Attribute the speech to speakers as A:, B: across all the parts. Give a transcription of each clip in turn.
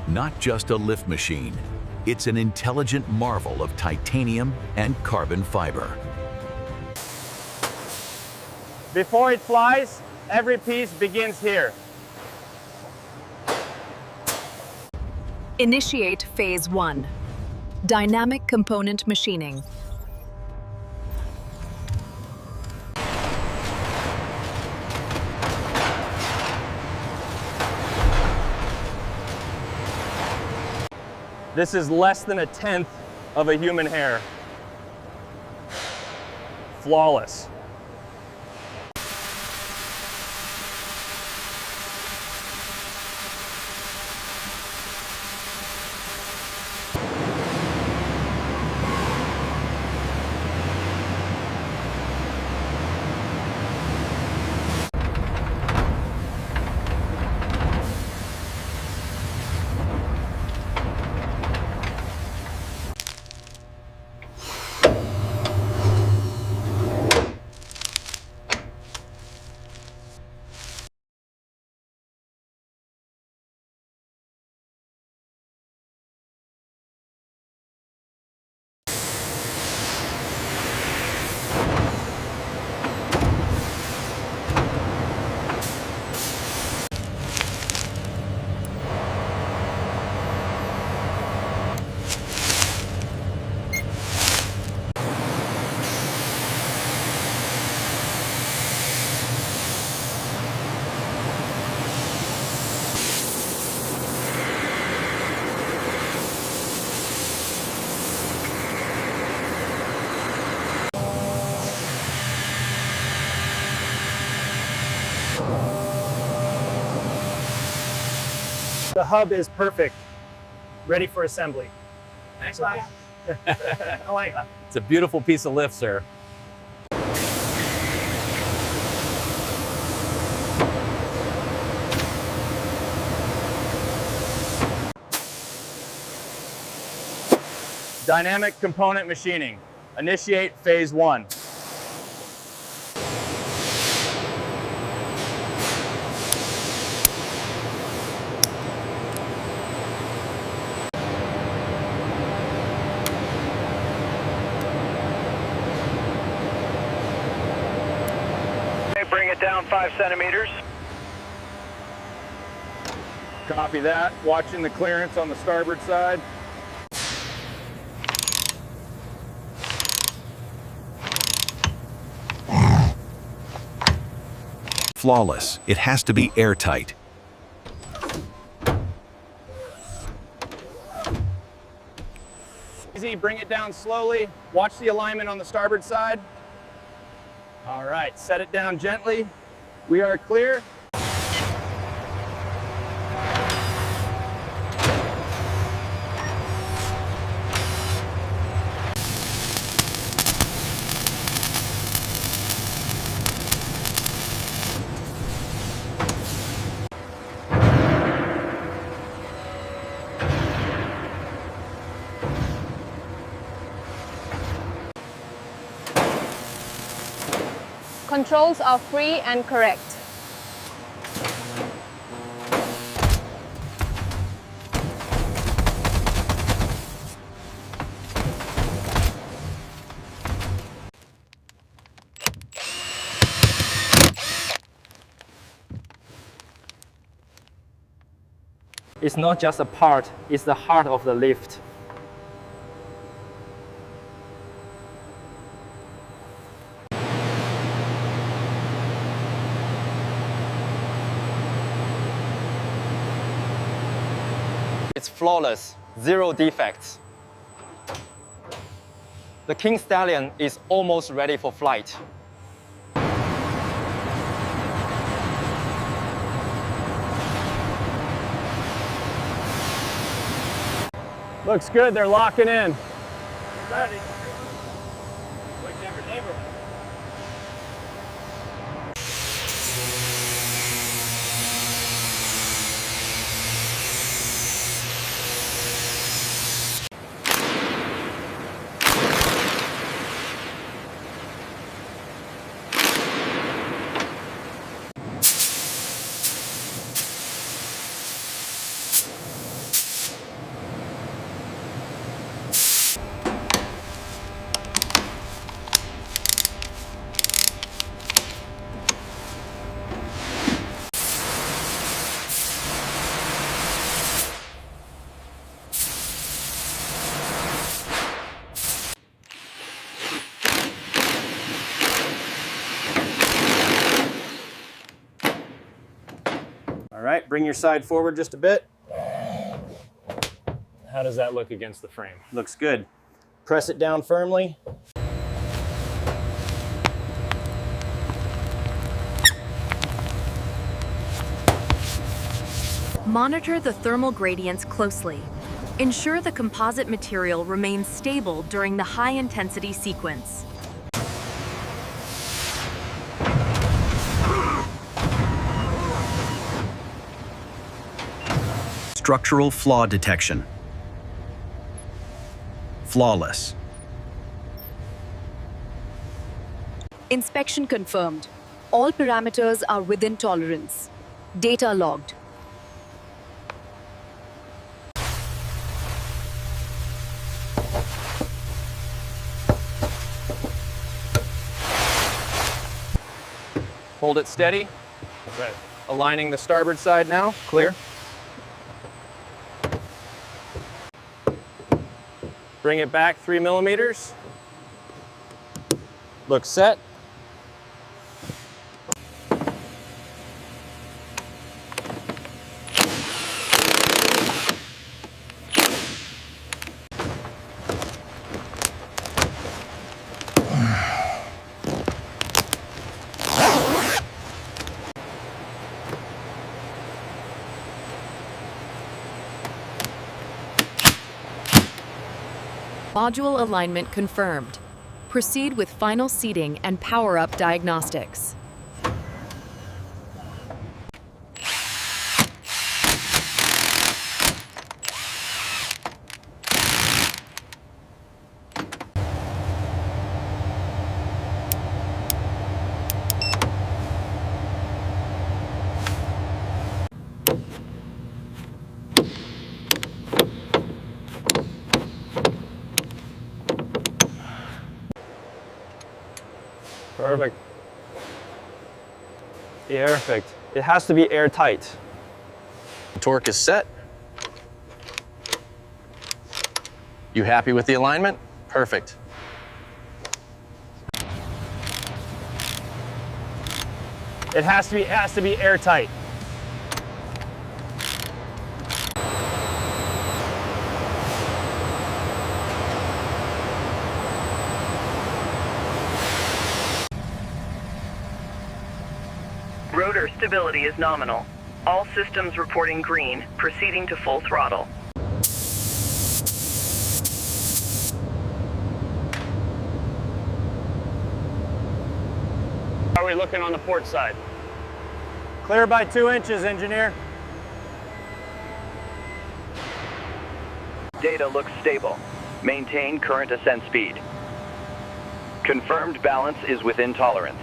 A: Not just a lift machine, it's an intelligent marvel of titanium and carbon fiber.
B: Before it flies, every piece begins here.
C: Initiate Phase 1. Dynamic component machining.
B: This is less than 1/10 of a human hair. Flawless. The hub is perfect, ready for assembly.
D: Thanks, Mike.
B: I like that.
D: It's a beautiful piece of lift, sir.
B: Dynamic component machining. Initiate Phase 1.
E: Bring it down 5 centimeters.
B: Copy that. Watching the clearance on the starboard side.
A: Flawless. It has to be airtight.
B: Easy, bring it down slowly. Watch the alignment on the starboard side. All right, set it down gently. We are clear.
F: Controls are free and correct.
G: It's not just a part, it's the heart of the lift. It's flawless, 0 defects. The King Stallion is almost ready for flight.
B: Looks good, they're locking in.
D: Ready. Whichever neighborhood.
B: right, bring your side forward just a bit.
D: How does that look against the frame?
B: Looks good. Press it down firmly.
C: Monitor the thermal gradients closely. Ensure the composite material remains stable during the high-intensity sequence.
H: Structural flaw detection. Flawless.
C: Inspection confirmed. All parameters are within tolerance. Data logged.
B: Hold it steady.
D: Right.
B: Aligning the starboard side now. Clear. Bring it back 3 millimeters. Look set.
C: Module alignment confirmed. Proceed with final seating and power-up diagnostics.
B: Perfect. Perfect. It has to be airtight. Torque is set. You happy with the alignment? Perfect. It has to be airtight.
I: Rotor stability is nominal. All systems reporting green, proceeding to full throttle.
B: How are we looking on the port side? Clear by 2 inches, engineer.
E: Data looks stable. Maintain current ascent speed. Confirmed balance is within tolerance.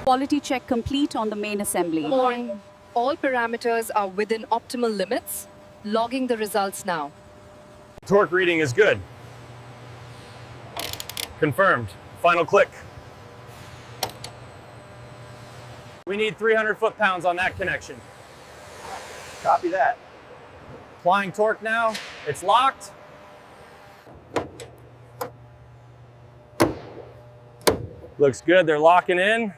J: Quality check complete on the main assembly.
C: All parameters are within optimal limits. Logging the results now.
B: Torque reading is good. Confirmed. Final click. We need 300 foot-pounds on that connection. Copy that. Applying torque now. It's locked. Looks good. They're locking in.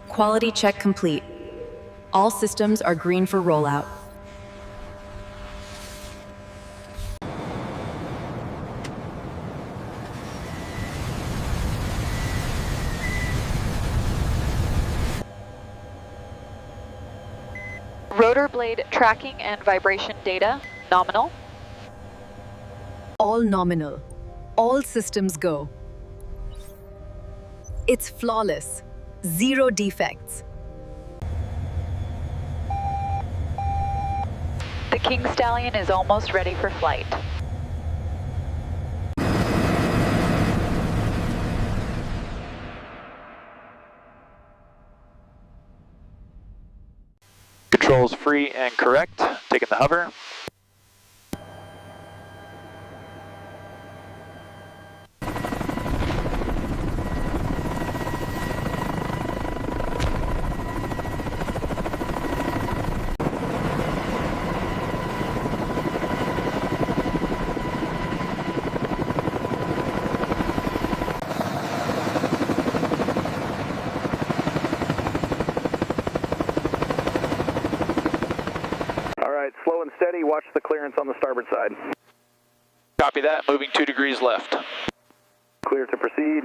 C: Quality check complete. All systems are green for rollout.
K: Rotor blade tracking and vibration data, nominal.
C: All nominal. All systems go. It's flawless. 0 defects.
K: The King Stallion is almost ready for flight.
E: Controls free and correct. Taking the hover. slow and steady. Watch the clearance on the starboard side.
L: Copy that. Moving 2 degrees left.
E: Clear to proceed.